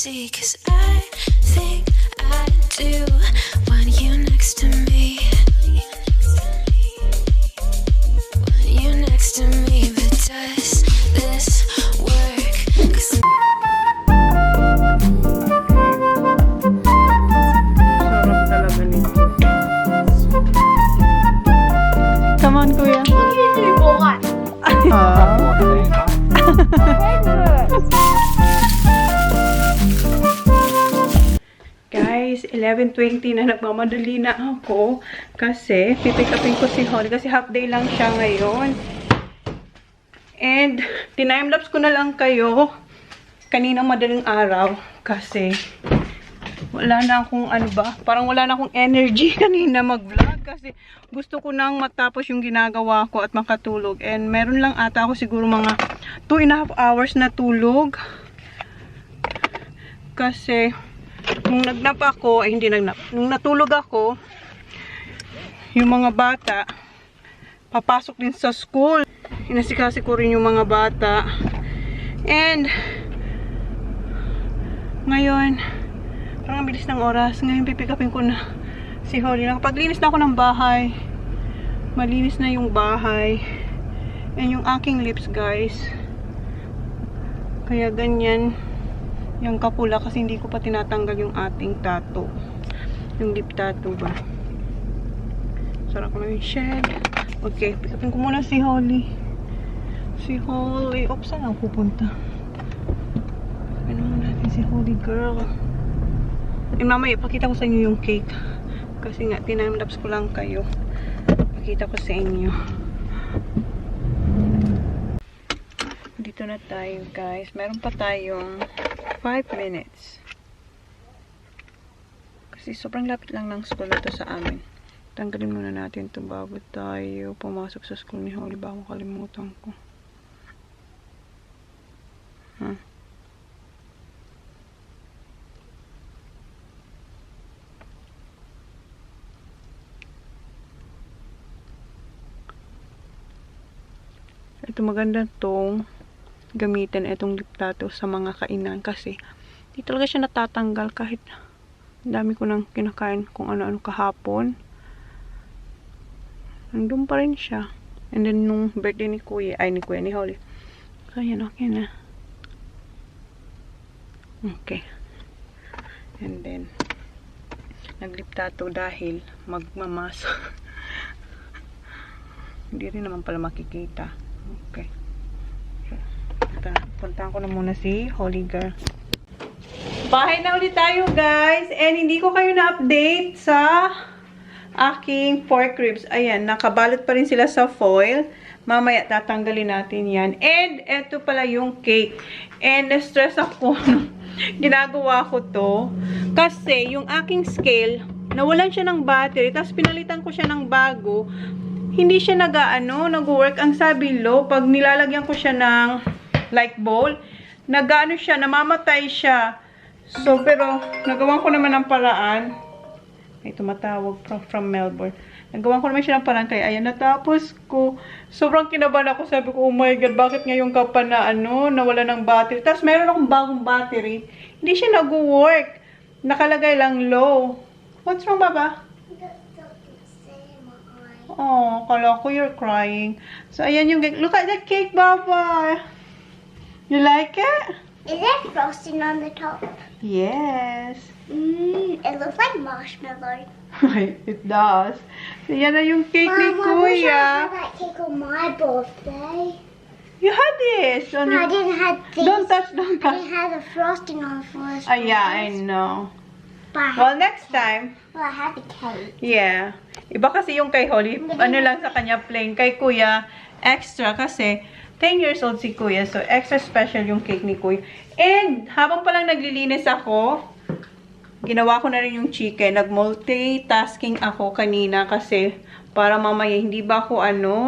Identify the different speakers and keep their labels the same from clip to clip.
Speaker 1: see, 'cause I think I do want you next to me. Want you next to me, but does this work? 'Cause
Speaker 2: Sarap talaga nito. Come on, kuya. Guys, 11:20 na, nagmamadali na ako kasi pipick upin ko si Holly kasi half day lang siya ngayon. And time-lapse ko na lang kayo kaninang madaling araw kasi wala na akong parang wala na akong energy kanina mag-vlog kasi gusto ko nang matapos yung ginagawa ko at makatulog. And meron lang ata ako siguro mga 2.5 hours na tulog. Kasi nung nagnap ako, nung natulog ako, yung mga bata papasok din sa school. Inasikasi ko rin yung mga bata. And ngayon parang bilis ng oras. Ngayon pipick upin ko na si Holly. Nakapaglinis na ako ng bahay. Malinis na yung bahay. And yung aking lips, guys. Kaya ganyan yung kapula kasi hindi ko pa tinatanggal yung ating tattoo. Yung lip tattoo ba. Sarap ko na yung shed. Okay, pick upin ko muna si Holly. Si Holly. Oops, saan ako pupunta? Ano natin si Holly girl. And mamaya, pakita ko sa inyo yung cake. Kasi nga, time-lapse ko lang kayo. Pakita ko sa inyo. Dito na tayo, guys. Meron pa tayong 5 minutes. Kasi sobrang lapit lang ng school na to sa amin. Tanggalin muna natin ito bago tayo pumasok sa school ni Holly. Baka makalimutan ko. Huh? Ito maganda tong gamitin itong lip tattoo sa mga kainan kasi di talaga siya natatanggal kahit dami ko nang kinakain kung ano-ano kahapon. Nandun pa rin siya. And then nung birthday ni Holly. So yan, okay na. Okay. And then naglip tattoo dahil magmamas. Hindi rin naman pala makikita. Okay. Puntahan ko na muna si Holly girl. Bahay na ulit tayo, guys. And hindi ko kayo na-update sa aking pork ribs. Ayan, nakabalot pa rin sila sa foil. Mamaya tatanggalin natin yan. And eto pala yung cake. And na-stress ako ginagawa ko to. Kasi yung aking scale, nawalan siya ng battery. Tapos pinalitan ko siya ng bago. Hindi siya nag-work. Ang sabi low, pag nilalagyan ko siya ng like bowl, siya, namamatay siya. So, pero, nagawan ko naman ng paraan. May tumatawag from Melbourne. Nagawan ko naman siya ng paraan, kaya ayan, natapos ko. Sobrang kinabahan ako, sabi ko, oh my God, bakit ngayon ka pa na, nawala ng battery. Tapos, meron akong bagong battery. Hindi siya nag-work. Nakalagay lang low. What's wrong, Baba? Oh, kala ko you're crying. So, ayan yung cake. Look at that cake, Baba. You like it?
Speaker 3: Is there frosting on the top?
Speaker 2: Yes.
Speaker 3: It looks like marshmallow.
Speaker 2: It does. So, yan na yung cake ni
Speaker 3: Mom, I wish I
Speaker 2: Kuya.
Speaker 3: had that cake on my birthday.
Speaker 2: You had this.
Speaker 3: No, I didn't have this.
Speaker 2: Don't touch.
Speaker 3: I didn't have the frosting on first.
Speaker 2: Yeah, I know.
Speaker 3: But
Speaker 2: Well, next time.
Speaker 3: I had the cake.
Speaker 2: Yeah. Iba kasi yung kay Holly. Ano lang sa kanya plain. Kay Kuya, extra kasi 10 years old si Kuya. So, extra special yung cake ni Kuya. And, habang palang naglilinis ako, ginawa ko na rin yung chicken. Nag-multitasking ako kanina kasi para mamaya hindi ba ako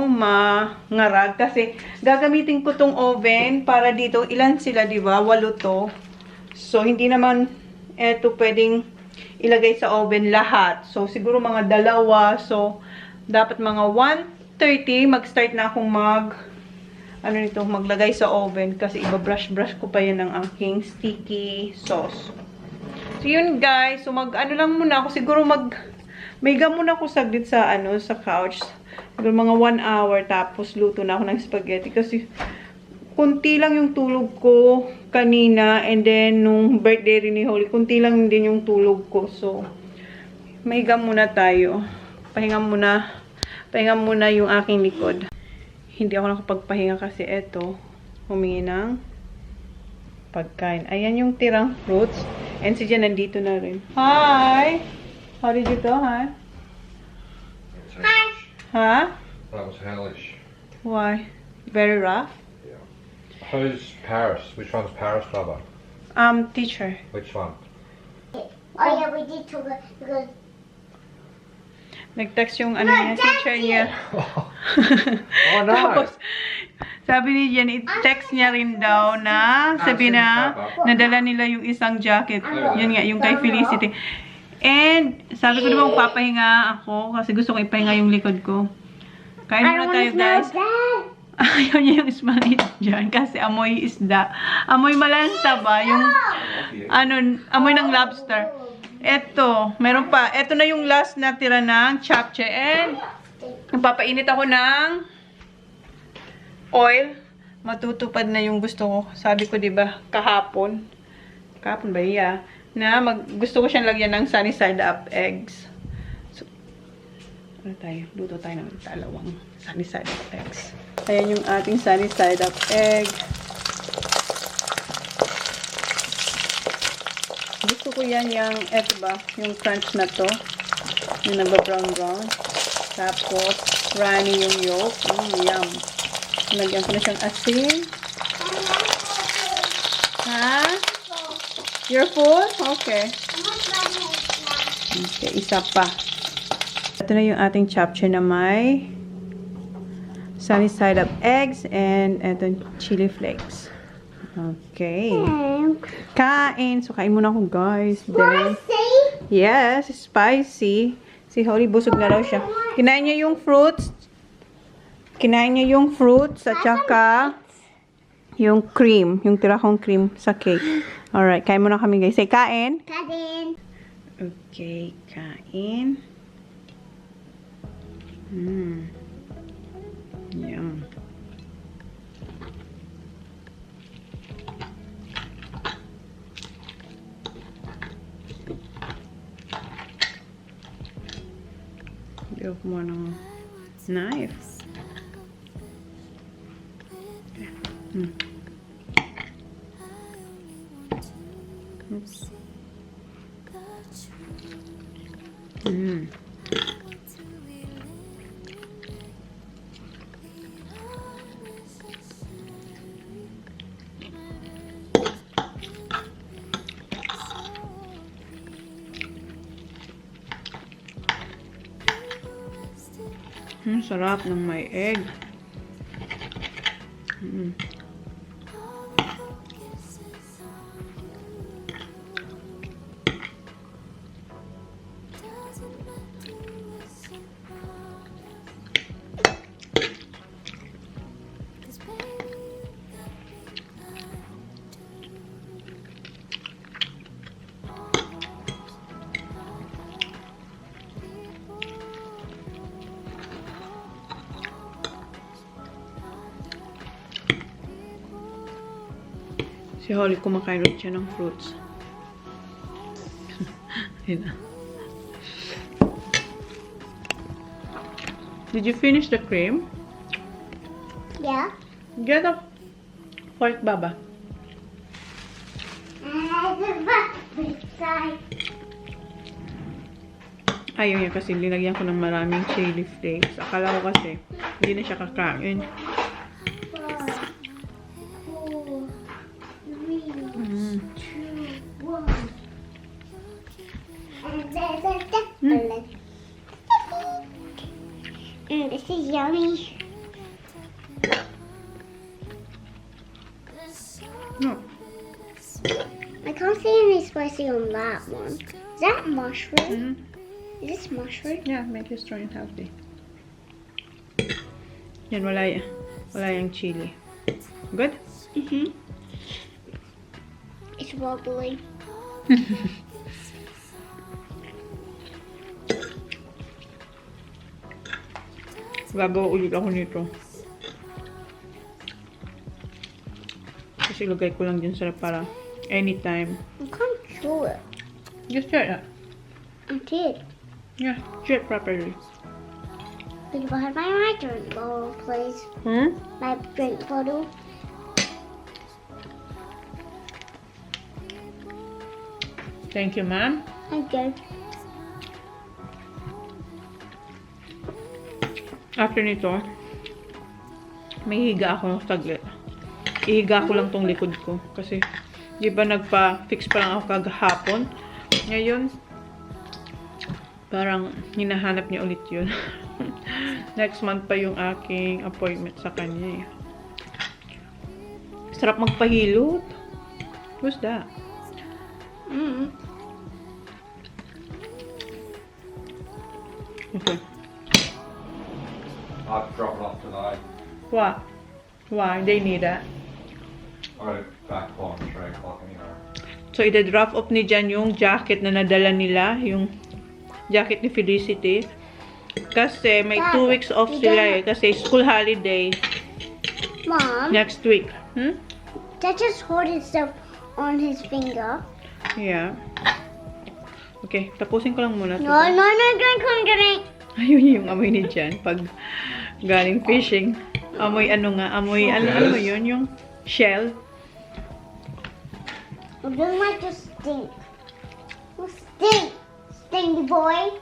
Speaker 2: mangarag. Kasi gagamitin ko tong oven para dito. Ilan sila, di ba? 8 to. So, hindi naman eto pwedeng ilagay sa oven lahat. So, siguro mga 2. So, dapat mga 1:30 mag-start na akong ano nito, maglagay sa oven kasi iba-brush-brush ko pa yan ng aking sticky sauce. So, yun guys. So, ano lang muna ako. Siguro maiga muna ako saglit sa, sa couch. Siguro mga 1 hour. Tapos, luto na ako ng spaghetti. Kasi, kunti lang yung tulog ko kanina. And then, nung birthday rin ni Holly, kunti lang din yung tulog ko. So, maiga muna tayo. Pahinga muna yung aking likod. Hindi ako nakapagpahinga kasi eto, humingi ng pagkain. Ayan yung tirang fruits. And si Jen nandito na rin. Hi! How did you go, huh?
Speaker 3: Hi.
Speaker 2: Huh?
Speaker 4: That was hellish.
Speaker 2: Why? Very rough?
Speaker 4: Yeah. Who's Paris? Which one's Paris, brother?
Speaker 2: Teacher.
Speaker 4: Which one?
Speaker 3: Oh yeah, we did talk because
Speaker 2: Nag-text yung niya, teacher niya.
Speaker 4: Oh no!
Speaker 2: Tapos, sabi ni Jen, i-text niya rin daw na, sabi na, nadala nila yung isang jacket. Yun nga, yung kay Felicity. And, sabi ko naman, papahinga ako kasi gusto ko ipahinga yung likod ko. Kain muna tayo, guys. Ayaw niya yung smell dyan kasi amoy isda. Amoy malansa ba? Yung, amoy ng lobster. Eto, meron pa. Eto na yung last na tira ng chapche. And, papainit ako ng oil. Matutupad na yung gusto ko. Sabi ko, diba, kahapon. Kahapon ba? Yeah. Na gusto ko siyang lagyan ng sunny side up eggs. So, ano tayo? Luto tayo ng dalawang sunny side up eggs. Ayan yung ating sunny side up egg. Gusto ko yan yung, eto ba, yung crunch na to. Yung nagba-brown-brown. Tapos, runny yung yolk. Yum. Lagyan ko na siyang asin. Ha? You're full? Okay. Okay, isa pa. Ito na yung ating chapche na may sunny side up eggs and eto chili flakes. Okay. Kain. So, kain muna ako, guys. Then, yes, spicy. Si Holly, busog na daw siya. Kinain niya yung fruits. Kinain niya yung fruits at saka yung cream. Yung tira kong cream sa cake. Alright, kain muna kami, guys. Say, kain.
Speaker 3: Kain.
Speaker 2: Okay, kain. Yum. Give mo ng knife. Oops. Sarap ng may egg. Si Holly kumakain ulit siya ng fruits. Yun na. Did you finish the cream?
Speaker 3: Yeah.
Speaker 2: Get a fork, Baba. Ayaw niya kasi linagyan ko ng maraming chili flakes. Akala ko kasi hindi na siya kakain.
Speaker 3: This is yummy.
Speaker 2: No.
Speaker 3: I can't see any spicy on that one. Is that mushroom? Is this mushroom?
Speaker 2: Yeah, make you strong and healthy. Yan, wala yung chili. Good?
Speaker 3: It's wobbly.
Speaker 2: Gagawa ulit ako nito. Kasi lagay ko lang dyan sa para anytime.
Speaker 3: I can't do it.
Speaker 2: Just try that.
Speaker 3: I did.
Speaker 2: Yeah, try it properly.
Speaker 3: Think about my drink bottle, please. My drink bottle.
Speaker 2: Thank you, ma'am.
Speaker 3: Okay.
Speaker 2: After nito, may higa ako ng saglit. Ihiga ko lang tong likod ko. Kasi, di ba nagpa-fix pa lang ako kagahapon. Ngayon, parang hinahanap niya ulit yun. Next month pa yung aking appointment sa kanya eh. Sarap magpahilot. Who's that? Okay.
Speaker 4: I've dropped off today.
Speaker 2: What? Why? They need that.
Speaker 4: I back on 3 o'clock anyway.
Speaker 2: So, ida-drop off ni Jan yung jacket na nadala nila. Yung jacket ni Felicity. Kasi may 2 weeks off sila eh. Kasi school holiday
Speaker 3: Mom,
Speaker 2: next week.
Speaker 3: Dad just hold himself on his finger.
Speaker 2: Yeah. Okay, tapusin ko lang muna.
Speaker 3: No, drink.
Speaker 2: Ayun yung amoy ni Jan pag galing fishing. Amoy ano nga, amoy, ano mo yun, yung shell.
Speaker 3: It doesn't like to stink. You stink, stinky boy.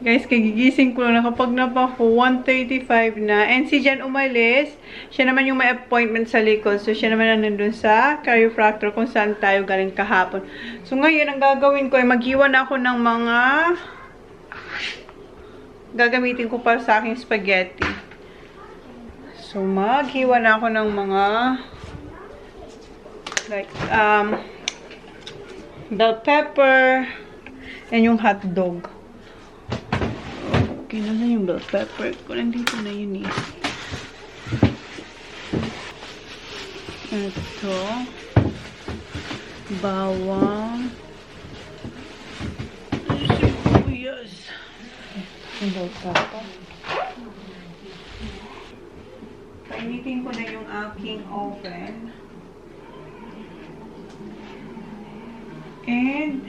Speaker 2: Guys, kagigising ko lang na kapag napako 1:35 na. And si Jan umalis. Siya naman yung may appointment sa likod. So, siya naman ang nandun sa chiropractor kung saan tayo galing kahapon. So, ngayon, ang gagawin ko ay maghiwan ako ng mga gagamitin ko para sa aking spaghetti. So, maghiwan ako ng mga like, bell pepper and yung hot dog. Okay na yung bell pepper ko. Nandito na yun eh. Ito. Bawang. Sibuyas. Yung bell pepper. Painitin ko na yung aking oven. And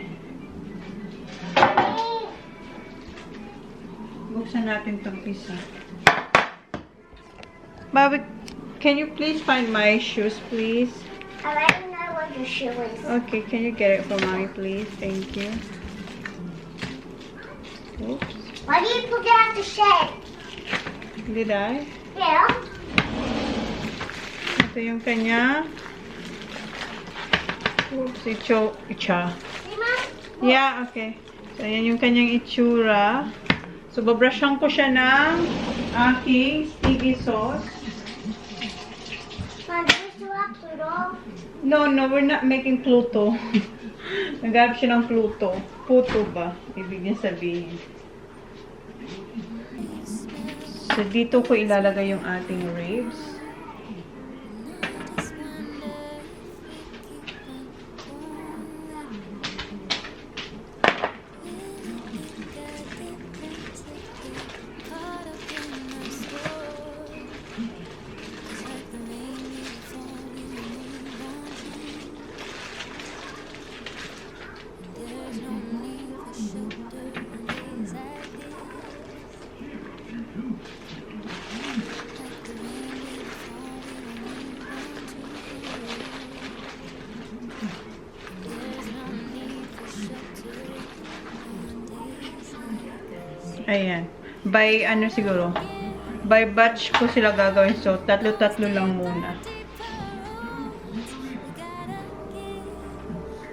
Speaker 2: buksan natin itong isa. Bobby, can you please find my shoes, please?
Speaker 3: I already know what your shoe is.
Speaker 2: Okay, can you get it for mommy, please? Thank you. Oops.
Speaker 3: Why do you put it out the shed?
Speaker 2: Did I?
Speaker 3: Yeah.
Speaker 2: Ito yung kanya. Oops, icha.
Speaker 3: See, Mom?
Speaker 2: Yeah, okay. So, ayan yung kanyang itsura. So, babrushan ko siya ng aking sticky sauce.
Speaker 3: Mom, do you still have Pluto?
Speaker 2: No, we're not making Pluto. Naghanap siya ng Pluto. Puto ba? Ibig niya sabihin. So, dito ko ilalagay yung ating ribs. Ayan. By ano siguro? By batch ko sila gagawin. So, tatlo-tatlo lang muna.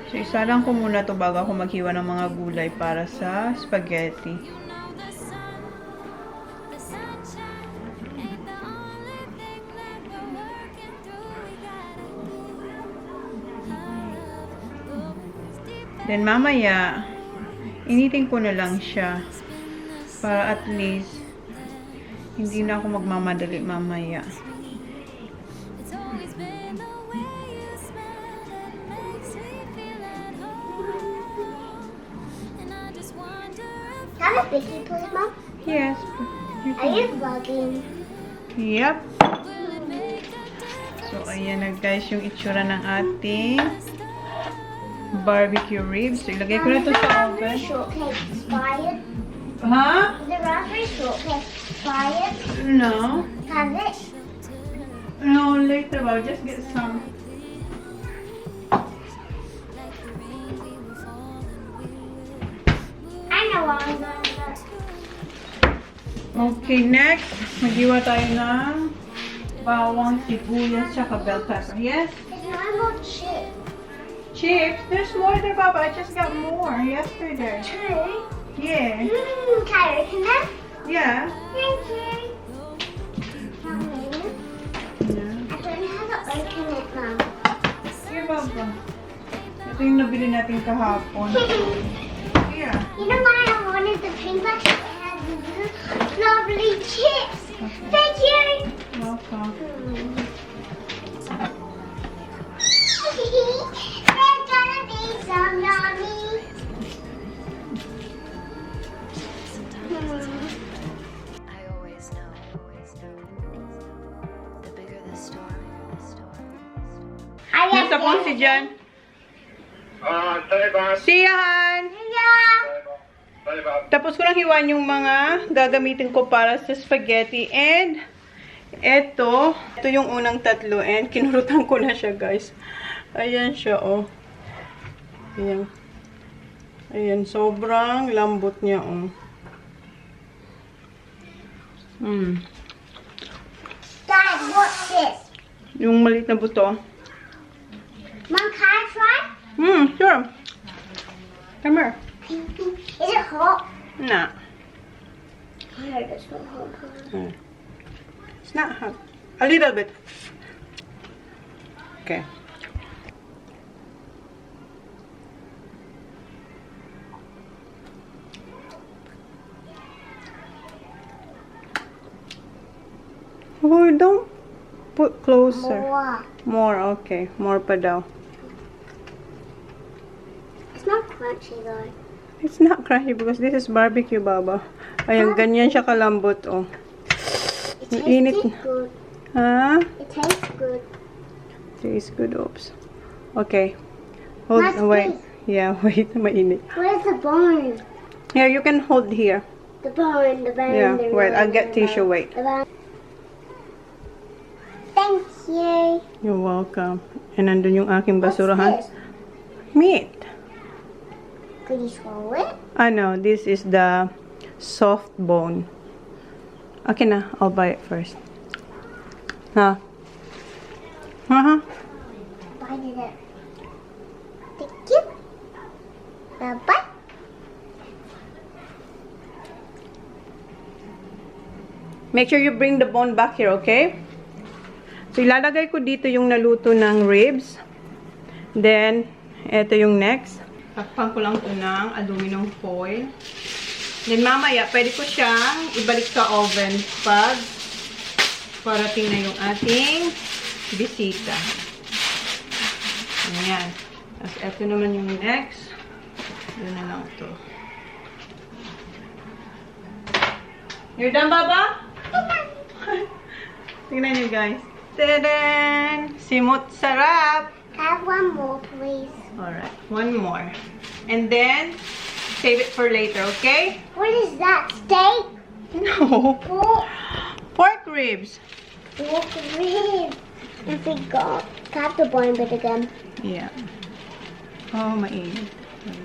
Speaker 2: So, isa lang ko muna to bago ako maghiwa ng mga gulay para sa spaghetti. Then, mamaya, initin ko na lang siya. Para at least, hindi na ako magmamadali mamaya.
Speaker 3: have a biscuit, please, Mom?
Speaker 2: Yes.
Speaker 3: Are you vlogging?
Speaker 2: Yep. So, ayan na guys yung itsura ng ating barbecue ribs. So, ilagay ko na ito sa oven.
Speaker 3: Shortcake expired.
Speaker 2: Ha?
Speaker 3: The raspberry shortcake expired.
Speaker 2: No.
Speaker 3: Have it?
Speaker 2: No, later. I'll just get some.
Speaker 3: I know what I'm going to do.
Speaker 2: Okay, next. Maghiwa tayo ng bawang, sibuyas, tsaka bell pepper. Yes?
Speaker 3: There's no more chips.
Speaker 2: Chips? There's more there, Papa. I just got more yesterday.
Speaker 3: Two.
Speaker 2: Yeah.
Speaker 3: Can I open them?
Speaker 2: Yeah.
Speaker 3: Thank you. Mommy,
Speaker 2: Yeah.
Speaker 3: I don't know how to open it, Mom.
Speaker 2: Here, Papa. Ito yung nabili natin kahapon. Yeah.
Speaker 3: You know why I wanted the pink box? It has lovely chips.
Speaker 2: Okay.
Speaker 3: Thank you.
Speaker 2: Welcome.
Speaker 3: There's gonna be some yummy.
Speaker 1: I always know. The bigger the storm,
Speaker 2: Nasa phone si Jan.
Speaker 4: Sorry, boss.
Speaker 2: See ya, Han!
Speaker 4: Sorry, boss.
Speaker 2: Tapos ko lang hiwan yung mga gagamitin ko para sa spaghetti. And, ito yung unang tatlo. And, kinurutan ko na siya, guys. Ayan siya, oh. Ayan. Ayan, sobrang lambot niya, oh.
Speaker 3: Dad, what's this?
Speaker 2: Yung maliit na buto.
Speaker 3: Mom, can I try?
Speaker 2: Sure. Come here.
Speaker 3: Is it hot?
Speaker 2: Nah.
Speaker 3: I heard it's not hot.
Speaker 2: It's not hot. A little bit. Okay. Oh, don't put closer.
Speaker 3: More.
Speaker 2: More, okay. More pa daw.
Speaker 3: It's not crunchy though.
Speaker 2: It's not crunchy because this is barbecue, Baba. Ayan, ganyan siya kalambot, oh.
Speaker 3: It
Speaker 2: Init.
Speaker 3: tastes good.
Speaker 2: Ha?
Speaker 3: It tastes good.
Speaker 2: Tastes good, oops. Okay. Hold,
Speaker 3: Mas,
Speaker 2: wait.
Speaker 3: please.
Speaker 2: Yeah, wait. Mainit.
Speaker 3: Where's the bone?
Speaker 2: Here, you can hold here.
Speaker 3: The bone, the bone.
Speaker 2: Yeah,
Speaker 3: the
Speaker 2: wait,
Speaker 3: bone,
Speaker 2: I'll get
Speaker 3: the
Speaker 2: tissue,
Speaker 3: bone,
Speaker 2: wait.
Speaker 3: the bone. Thank you.
Speaker 2: You're welcome. And nandun yung aking
Speaker 3: What's
Speaker 2: basurahan.
Speaker 3: this?
Speaker 2: Meat.
Speaker 3: Could you swallow it?
Speaker 2: I know, this is the soft bone. Okay na, I'll buy it first. Huh? Uh-huh.
Speaker 3: Bite it. Thank you. Bye-bye.
Speaker 2: Make sure you bring the bone back here, okay? So, ilalagay ko dito yung naluto ng ribs. Then, eto yung next. Takpan ko lang ito ng aluminum foil. Then, mamaya, pwede ko siyang ibalik sa oven pag parating na yung ating bisita. Ayan. Tapos, eto naman yung next. Doon na lang ito. You're done, Baba? Tingnan nyo, guys. Tadaan! Simot sarap!
Speaker 3: Have one more, please.
Speaker 2: Alright, one more. And then, save it for later, okay?
Speaker 3: What is that? Steak?
Speaker 2: No.
Speaker 3: Pork?
Speaker 2: Pork ribs.
Speaker 3: Pork ribs. I forgot. Cut the bone bit again.
Speaker 2: Yeah. Oh, mainit.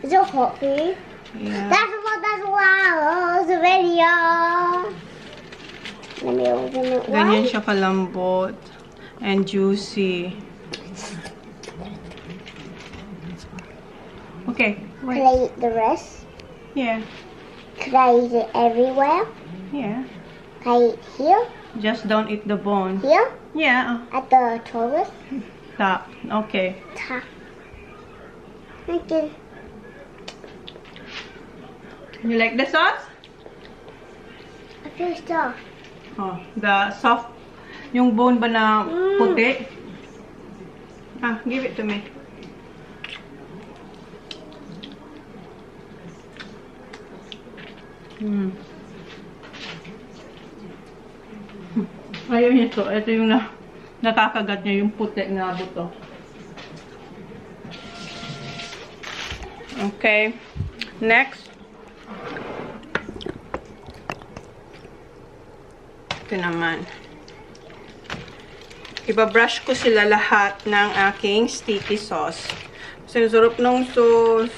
Speaker 3: Is it hot for you?
Speaker 2: Yeah.
Speaker 3: That's wow. It's a video. Let me open it.
Speaker 2: Ganyan siya kalambot. And juicy. Okay.
Speaker 3: Could
Speaker 2: Wait.
Speaker 3: I eat the rest?
Speaker 2: Yeah.
Speaker 3: Could I eat it everywhere?
Speaker 2: Yeah.
Speaker 3: Can I eat here?
Speaker 2: Just don't eat the bone.
Speaker 3: Here?
Speaker 2: Yeah.
Speaker 3: At the Taurus?
Speaker 2: Top. Okay.
Speaker 3: Ta. Thank you.
Speaker 2: You like the sauce?
Speaker 3: I feel soft.
Speaker 2: Oh, the soft. Yung bone ba na puti? Ah, give it to me. Ayaw niya to. Ito yung nakakagat niya, yung puti na buto. Okay. Next. Ito naman. Ibabrush ko sila lahat ng aking sticky sauce. Kasi sarap ng sauce.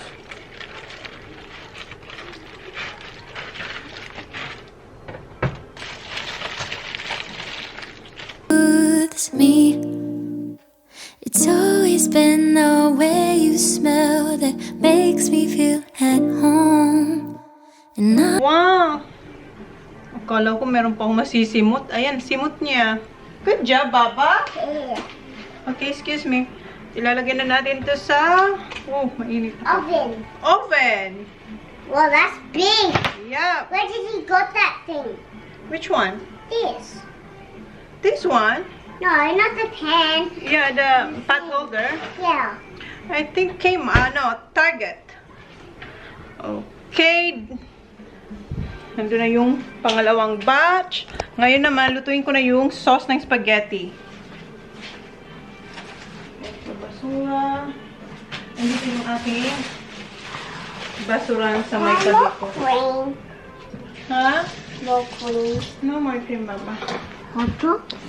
Speaker 1: Soothes me. It's always been the way you smell that makes me feel at home. And I
Speaker 2: Wow! Akala ko meron pang masisimot. Ayan, simot niya. Good job, Baba. Okay, excuse me. Ilalagay na natin to sa... Oh, mainit.
Speaker 3: Oven.
Speaker 2: Oven!
Speaker 3: Well, that's big.
Speaker 2: Yeah.
Speaker 3: Where did he got that thing?
Speaker 2: Which one?
Speaker 3: This.
Speaker 2: This one?
Speaker 3: No, not the pan.
Speaker 2: Yeah, the pot holder.
Speaker 3: Yeah.
Speaker 2: I think came, no, Target. Okay. Nandun na yung pangalawang batch. Ngayon naman, lutuin ko na yung sauce ng spaghetti. Ito, basura. Andito yung aking basuran sa may tabi ko.
Speaker 3: Cream.
Speaker 2: Ha?
Speaker 3: No cream.
Speaker 2: No more cream, Baba.
Speaker 3: Hot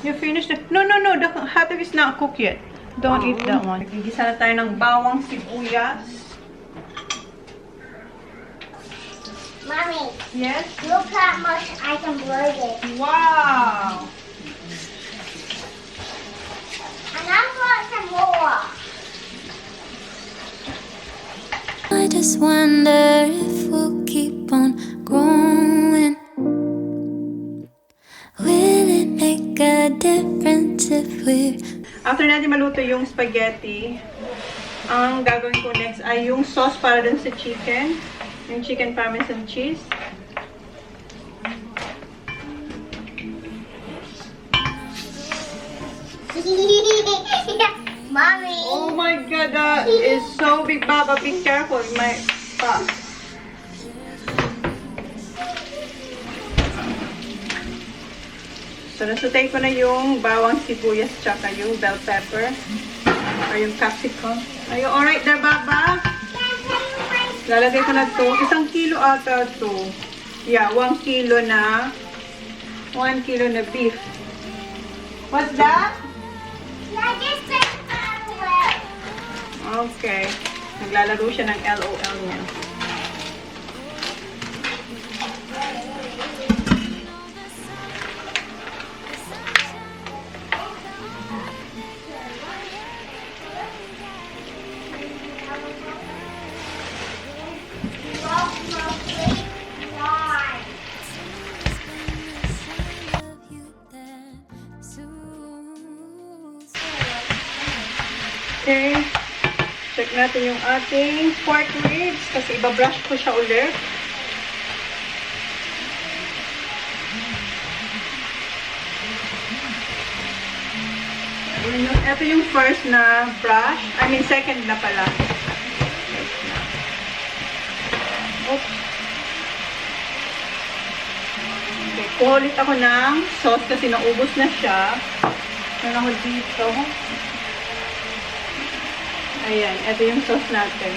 Speaker 2: You finished it? No, no, no. The hot dog is not cooked yet. Don't eat that one. Gigisa na tayo ng bawang sibuyas.
Speaker 3: Mommy,
Speaker 2: Yes?
Speaker 3: look how much I can blow this.
Speaker 2: Wow!
Speaker 3: And I want some more.
Speaker 1: I just wonder if we'll keep on growing. Will it make a difference if we're
Speaker 2: After natin maluto yung spaghetti, ang gagawin ko next ay yung sauce para dun sa chicken. Yung chicken parmesan cheese.
Speaker 3: Mommy.
Speaker 2: Oh my god, that is so big, Baba. Be careful, it might pop. So, nasutay ko na yung bawang sibuyas tsaka yung bell pepper. Or yung capsicum. Are you alright there, Baba? Lalagay ko na to. 1 kilo ata to. Yeah, 1 kilo na. 1 kilo na beef. What's that?
Speaker 3: I just took it out of the way.
Speaker 2: Okay. Naglalaro siya ng LOL niya. Okay. Check natin yung ating pork ribs kasi ibabrush ko siya ulit. Ito yung first na brush. I mean, second na pala. Oops. Okay, kuha ulit ako ng sauce kasi naubos na siya. Meron ako dito. Ayan, ito yung sauce natin.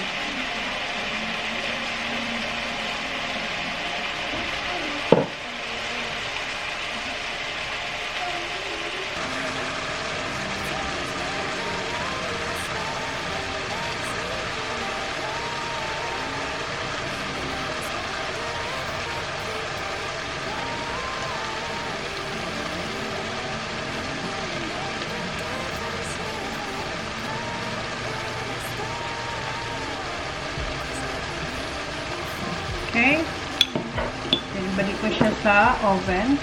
Speaker 2: Okay. Then, balik ko siya sa oven.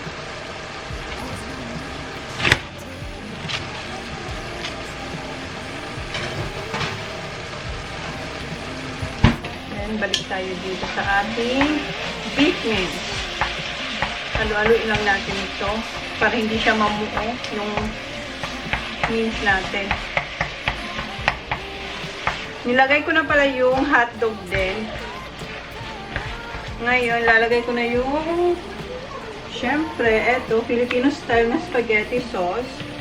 Speaker 2: Then, balik tayo dito sa ating beef mince. Halo-haloin lang natin ito para hindi siya mamuo yung mince natin. Nilagay ko na pala yung hotdog din. Ngayon, lalagay ko na yung, syempre, eto, Filipino style na spaghetti sauce.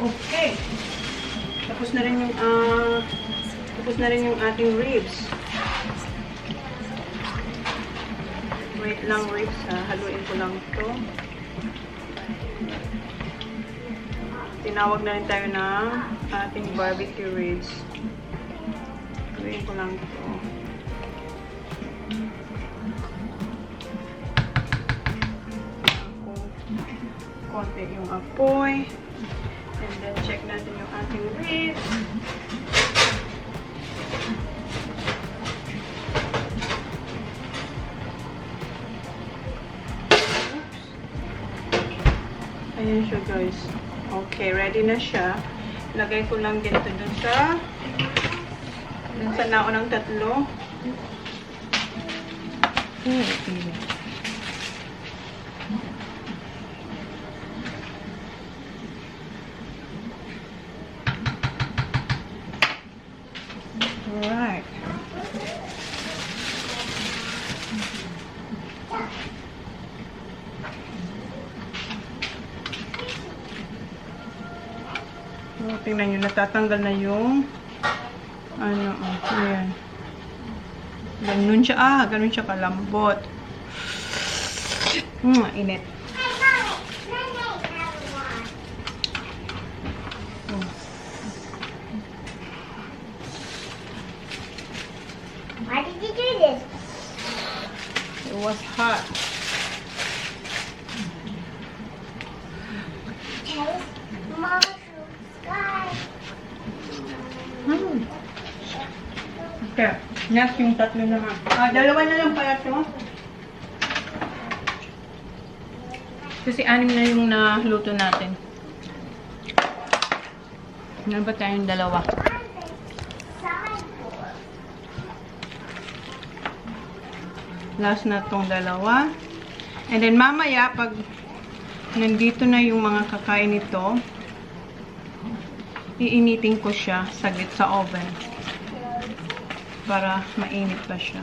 Speaker 2: Okay. Tapos na rin yung ating ribs. Wait lang ribs ha. Haluin ko lang ito. Tinawag na rin tayo ng ating barbecue ribs. Haluin ko lang ito. Konti yung apoy. And then, check natin yung ating ribs. Ayan siya, guys. Okay, ready na siya. Lagay ko lang dito dun sa naunang tatlo. Alright. Oh, tingnan nyo, natatanggal na yung ayan. Ganun siya, ganun siya kalambot. Init.
Speaker 3: Why did you do this?
Speaker 2: It was hot. Okay. Next, yung tatlo naman. Dalawa na lang pala ito. Kasi 6 na yung naluto natin. Ano ba tayong dalawa? Last na tong dalawa. And then mamaya, pag nandito na yung mga kakain nito, iinitin ko siya saglit sa oven. Para mainit pa siya.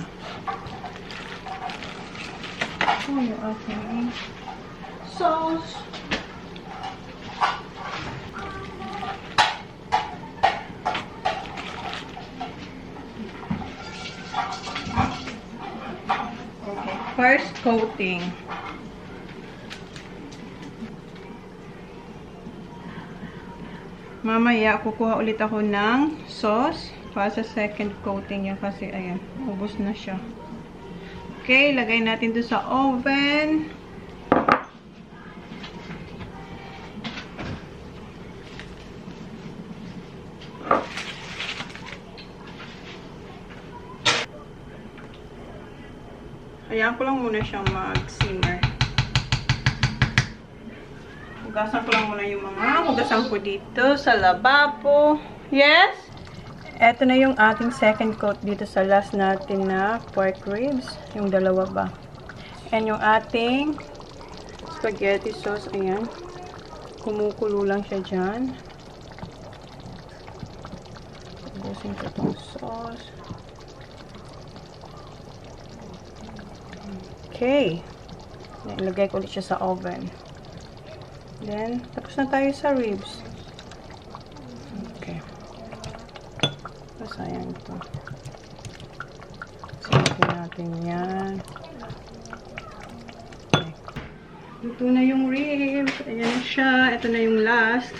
Speaker 2: Oh, yung ating sauce. Okay, first coating. Mamaya, kukuha ulit ako ng sauce para sa second coating yan kasi, ayan, ubos na siya. Okay, lagay natin to sa oven. Ayan ko lang muna siyang mag-simmer. Hugasan ko lang muna yung mga hugasan ko dito sa lababo. Yes? Ito na yung ating second coat dito sa last natin na pork ribs. Yung dalawa ba. And yung ating spaghetti sauce. Ayan. Kumukulo lang siya dyan. Ubusin ko itong sauce. Okay. Ilagay ko ulit siya sa oven. Then, tapos na tayo sa ribs. Okay. Sayang ito. Silipin natin yan. Okay. Luto na yung ribs. Ayan na siya. Ito na yung last.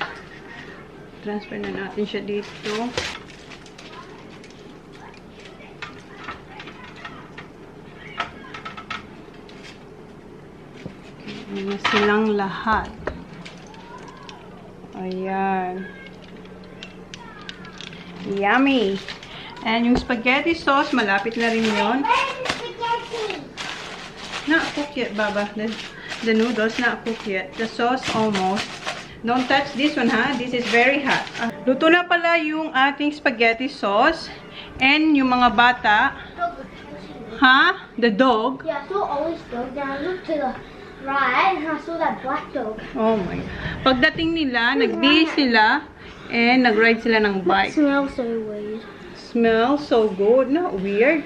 Speaker 2: Transfer na natin siya dito. Ayan na silang lahat. Ayan. Yummy! And yung spaghetti sauce, malapit na rin yun. Not cooked yet, Baba. The noodles, not cooked yet. The sauce, almost. Don't touch this one, ha? This is very hot. Luto na pala yung ating spaghetti sauce. And yung mga bata. Ha? The dog?
Speaker 3: Yeah, I saw Ollie's dog. Then I looked to the right and I saw that black dog.
Speaker 2: Oh my. Pagdating nila, nagbihis sila. And nag-ride sila ng
Speaker 3: It
Speaker 2: bike.
Speaker 3: smells so weird.
Speaker 2: Smells so good. Not weird.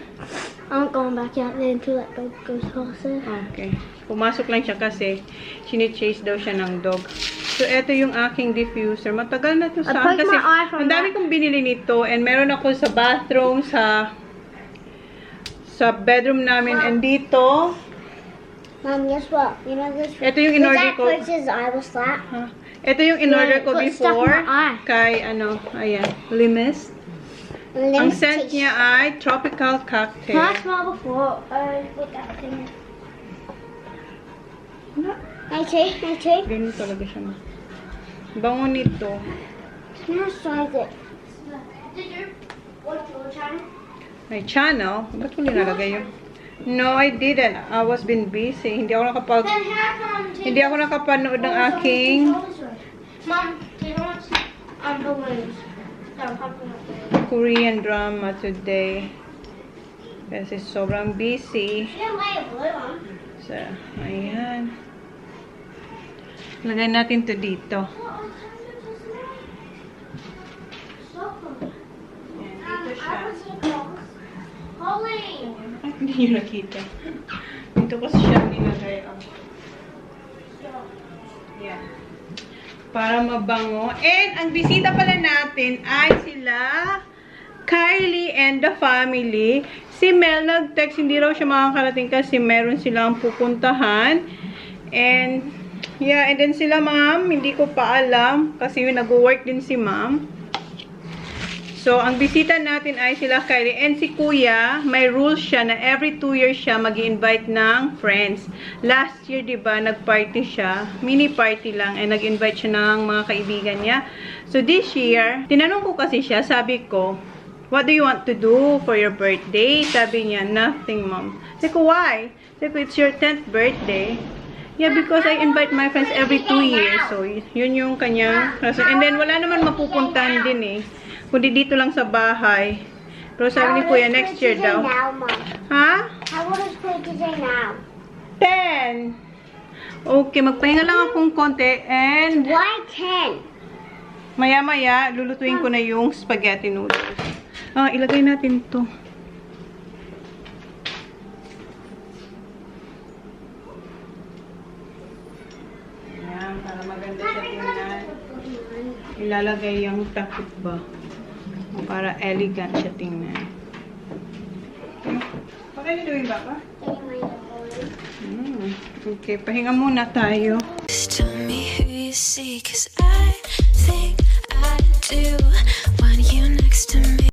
Speaker 3: I'm not going back out there until that dog goes past there.
Speaker 2: Okay. Pumasok lang siya kasi chine-chase daw siya ng dog. So, ito yung aking diffuser. Matagal na to sa
Speaker 3: poked
Speaker 2: kasi
Speaker 3: my eye from
Speaker 2: ang dami kong binili nito and meron ako sa bathroom, sa bedroom namin, and dito.
Speaker 3: Mom, guess what? You know this?
Speaker 2: Ito yung in-order ko.
Speaker 3: Coach's eye was flat.
Speaker 2: Huh? Ito yung in-order ko
Speaker 3: Put stuff in
Speaker 2: before
Speaker 3: my eye.
Speaker 2: kay ayan, Limes. Ang scent niya ay tropical cocktail.
Speaker 3: Can I smell before? With that thing. Hey, Trey.
Speaker 2: Ganun talaga siya. Bango nito.
Speaker 3: Can I try it? Did you watch your channel?
Speaker 2: My channel? Ba't ko nilalagay yun? No, I didn't. I was been busy. Hindi ako nakapanood ng aking
Speaker 3: Mom, do you want balloons?
Speaker 2: Korean drama today. Kasi sobrang busy. So, ayan. Lagay natin to dito. Dito siya. Ay, hindi nyo nakita. Dito kasi siya nilagay. Yan. Para mabango. And ang bisita pala natin ay sila Kylie and the family. Si Mel nag-text, hindi raw siya makakarating kasi meron silang pupuntahan. And yeah, and then sila ma'am, hindi ko pa alam kasi nag-work din si ma'am. So, ang bisita natin ay sila Kylie. And si Kuya, may rules siya na every 2 years siya mag-invite ng friends. Last year, di ba, nag-party siya. Mini party lang. And nag-invite siya ng mga kaibigan niya. So, this year, tinanong ko kasi siya, sabi ko, what do you want to do for your birthday? Sabi niya, nothing, mom. Sabi ko, why? Sabi ko, it's your 10th birthday. Yeah, because I invite my friends every 2 years. So, yun yung kanya. And then, wala naman mapupuntahan din eh. Kundi dito lang sa bahay. Pero sabi ni Kuya, next year daw. Ha?
Speaker 3: How old is Kuya now?
Speaker 2: 10. Okay, magpahinga lang akong konti. And
Speaker 3: Why 10?
Speaker 2: maya-maya, lulutuin ko na yung spaghetti noodles. Ilagay natin to. Ayan, para maganda siya tingnan. Ilalagay yung takip ba? Para elegant siya tingnan. What are you doing, Papa? Okay, pahinga muna tayo.
Speaker 1: Just tell me who you see, 'cause I